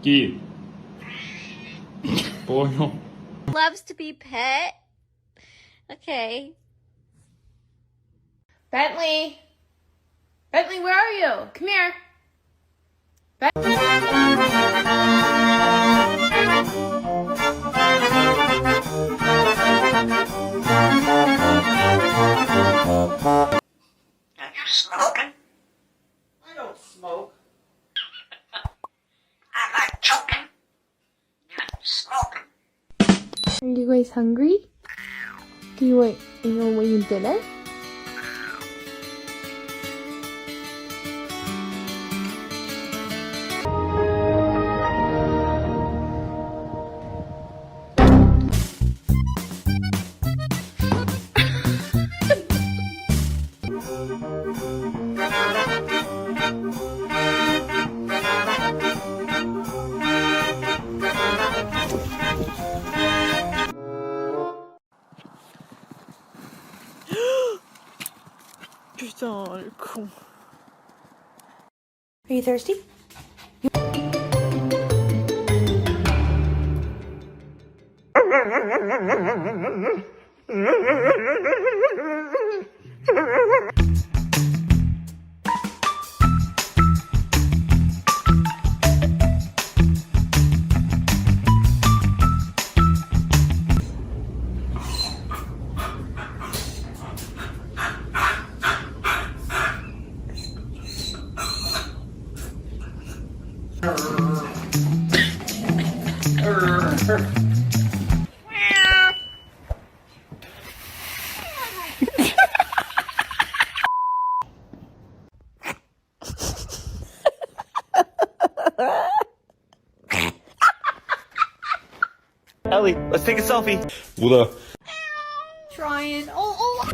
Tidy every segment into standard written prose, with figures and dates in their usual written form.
Keith. Boy. Loves to be pet. Okay. Bentley! Bentley, where are you? Come here. Are you smoking? I don't smoke. I like choking. You're smoking. Are you guys hungry? Do you want dinner? Are you thirsty? Ellie, let's take a selfie. What up? Trying. Oh.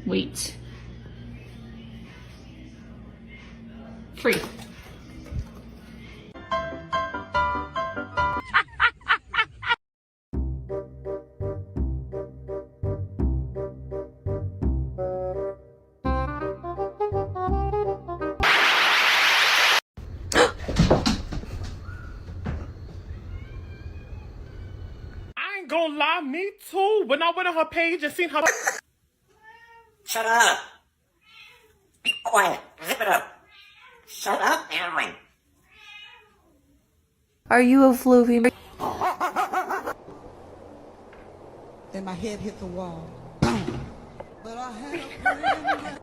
Wait. Free. I ain't gonna lie, me too. When I went on her page and seen her. Shut up. Be quiet. Zip it up. Shut up, Aaron. Are you a floofy? Then my head hit the wall. Boom. But I had a plan.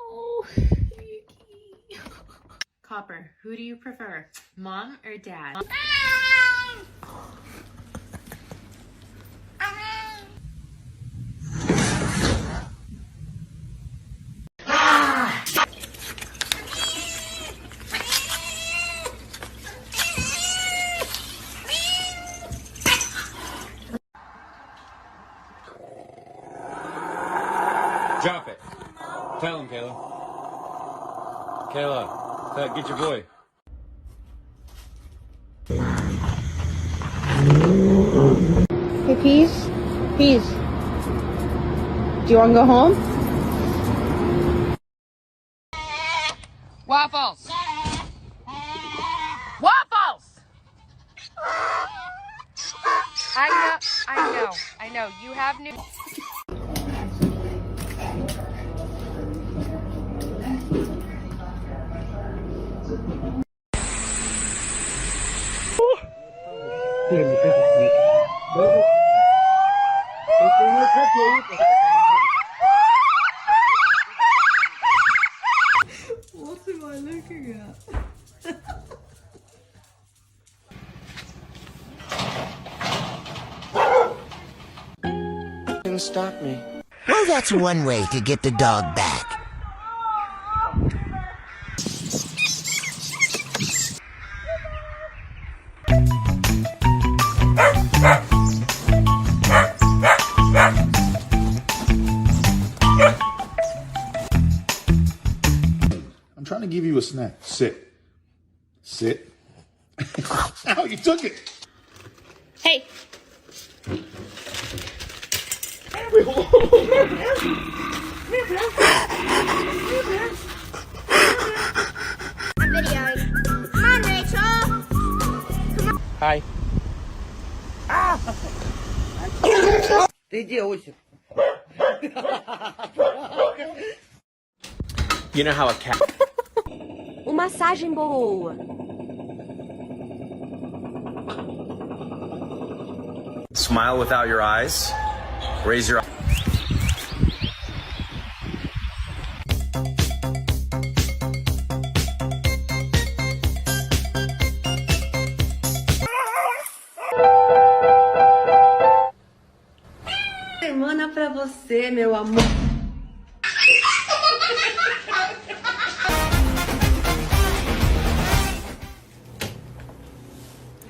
Oh, Copper, who do you prefer, mom or dad? Drop it. Tell him, Kayla. Kayla, get your boy. Hey, Peas? Peas. Do you want to go home? Waffles! Waffles! I know. You have new. What am I looking at? Didn't stop me. Well, that's one way to get the dog back. I'm trying to give you a snack. Sit. Sit. Ow, you took it. Hey. Wait, hold on. I'm videoing. Come on, Rachel. Hi. Ты девочек. You know how a cat... Uma massagem boa. Smile without your eyes. Raise your... Semana pra você, meu amor.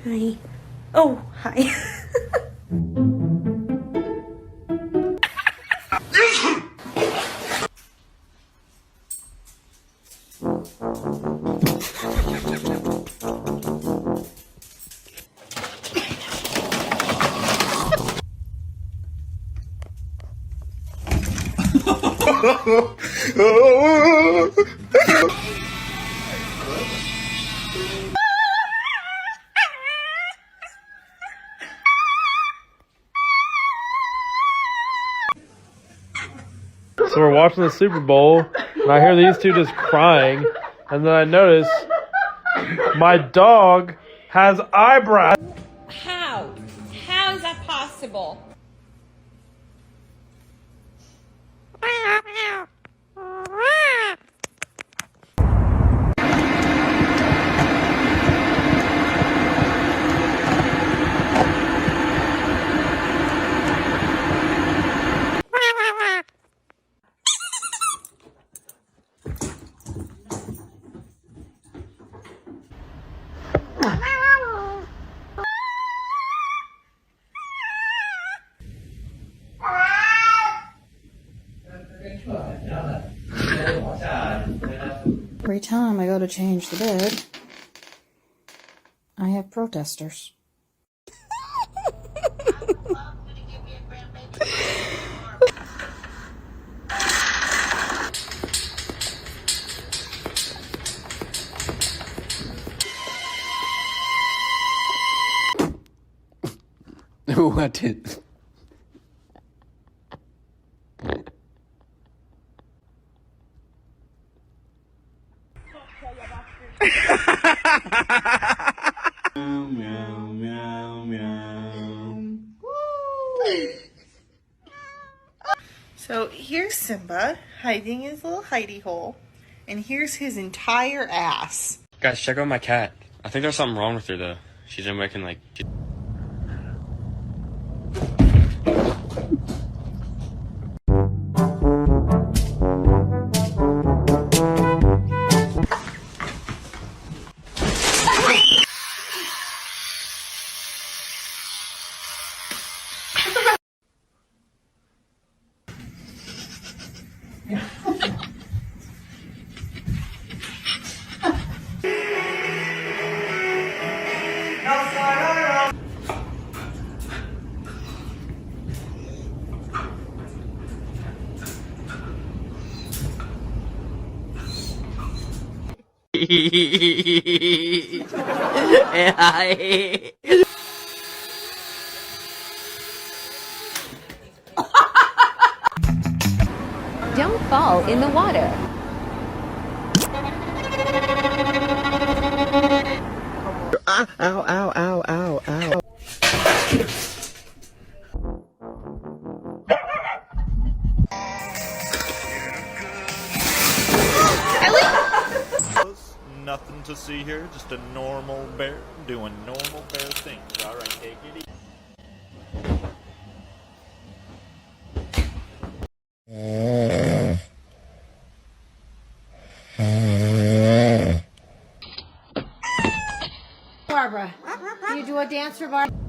Hi. Oh, hi. So we're watching the Super Bowl, and I hear these two just crying, and then I notice my dog has eyebrows. How? How is that possible? Every time I go to change the bed, I have protesters. What did? Meow, meow, meow. So here's Simba hiding in his little hidey hole, and here's his entire ass. Guys, check out my cat. I think there's something wrong with her though. She's been making like. Don't fall in the water. Ow, ow, ow, ow, ow. Nothing to see here, just a normal bear doing normal bear things. Alright, take it easy. Barbara, do you do a dance for Barbara?